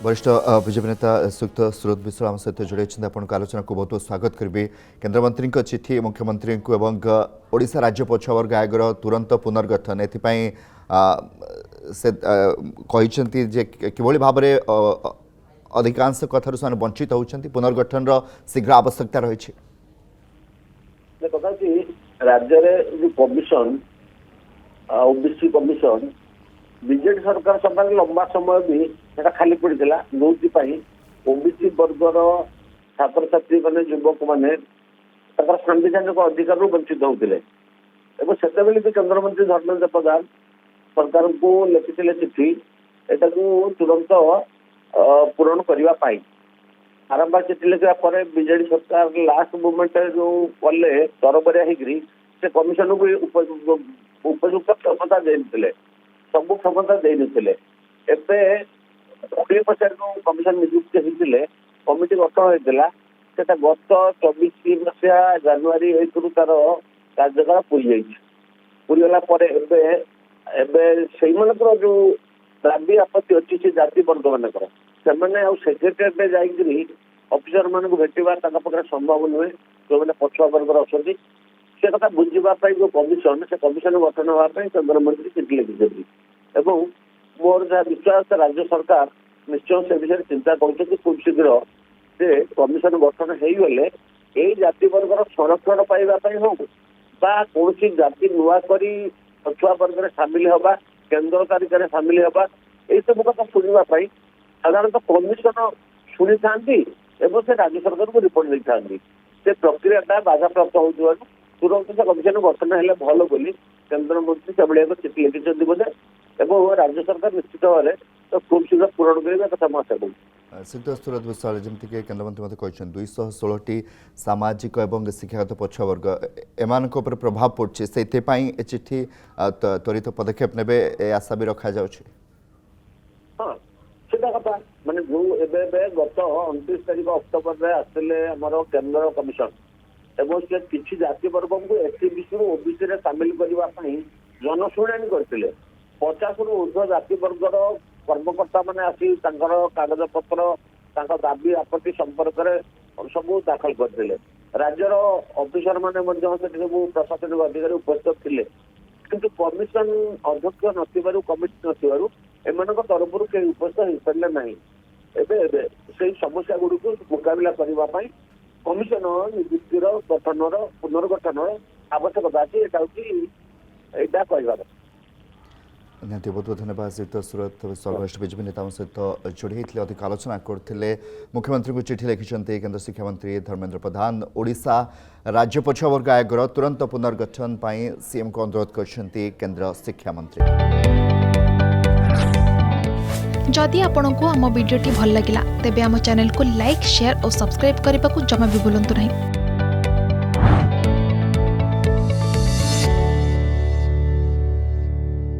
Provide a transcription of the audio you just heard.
वरिष्ठ बीजेपी नेता श्रीयुक्त सुरत विश्वाल आम सहित जोड़े आपको आलोचना को बहुत बहुत स्वागत करी। केन्द्रमंत्री चिठी मुख्यमंत्री ओडिशा राज्य पछुआवर्ग आयोगर तुरंत पुनर्गठन एपाई से किभली भाव में अधिकांश कथार से वंचित होती पुनर्गठन शीघ्र आवश्यकता रही राज्य कमिशन ओबीसी कमिशन बीजेडी सरकार समय लंबा समय भी खाली पड़ा जो ओबीसी वर्गर छात्र छात्री मैंने युवक मैंने संविधानिक अधिकार वंचित होते से भी केन्द्रमंत्री धर्मेन्द्र प्रधान सरकार को लिखी चिठी एटा तुरंत पूरण करने आरंभ चिठी लिखा बीजेडी सरकार लास्ट मोमेंट जो कले तरबरिया से कमिशन को उपयुक्त क्षमता देते सब क्षमता दे नथिले एबे 20% जो कमिशन नियुक्त होते कमिटी गठन होता सेटा गत 24 मसीहा जनवरी 1 रु तार कार्यकाल पूरीगला जो दाबी आपत्ति अच्छी से जाति वर्ग मानकर से सेक्रेटेरिएट जाकि अफिसर मान भेटा संभव नुहे जो मैंने पछुआ वर्ग अच्छा से कथा बुझापी जो कमिशन से कमिशन गठन होगापी केन्द्रमंत्री चिठी लिखिं एवं मोर जहाँ विश्वास राज्य सरकार निश्चय से विषय चिंता कर खूब शीघ्र से कमिशन गठन होगले यही जाति वर्गर संरक्षण पाइबापी हो कौन जाति नुआ कर पछुआ वर्ग में सामिल हवा केन्द्र तारिखा सामिल हवा यही सब कथा शुणापी साधारणतः कमिशन शुणी था से राज्य सरकार को रिपोर्ट देता से प्रक्रिया बाधाप्राप्त हो तुरंत से कमिशन गठन है भल बोली केन्द्रमंत्री से चिठी लिखिं बोधे एवं राज्य सरकार निश्चित भाव तो खूब शीघ्र पूरण करेगा कथा मैं आशा करूँ। श्रीयुक्त सुरत विश्वाल जमीक केन्द्रमंत्री मत 216 सामाजिक और शिक्षागत पछुआ वर्ग एम प्रभाव पड़े से चिठी त्वरित पदक्षेप ने आशा भी रखा जा हाँ सीधा कथा माने जो गत 29 तारीख अक्टोबर में आसते आम केन्द्र कमिशन एवं से किसी जाति वर्ग को एससीबीसी ओबीसी सामिल करने जनशुणाणी करते 50 रु ऊर्ध्व जाति वर्गर कर्मकर्ता मैंने आसी कागज पत्र दाबी आपत्ति संपर्क में सब दाखल करते राज्यर अफिसर मैंने सब प्रशासनिक अधिकारी उपस्थित थे किंतु कमिशन अध्यक्ष नथिबारु कमिटी नथिबारु एमान तरफ कहीं उपस्थित हो पारे ना एवं से समस्या गुड़ी मुकाबला करने कमिशन नियुक्तिर गठन पुनर्गठन आवश्यकता अच्छी यहाँ कहबार निहाती बहुत बहुत धन्यवाद श्रीयुक्त सुरत विश्वाल वरिष्ठ बीजेपी नेता सहित जोड़ी होते अधिक आलोचना करते मुख्यमंत्री को चिठी लिखिं केन्द्र शिक्षा मंत्री धर्मेन्द्र प्रधान ओडिशा राज्य पछुआ वर्ग आयोगर तुरंत पुनर्गठन पर सीएम को अनुरोध करछंती केन्द्र शिक्षा मंत्री। जदि आपंक आम भिडी भल लगा तेब आम चैनल को लाइक शेयर और सब्सक्राइब करने को जमा भी भूलु नहीं।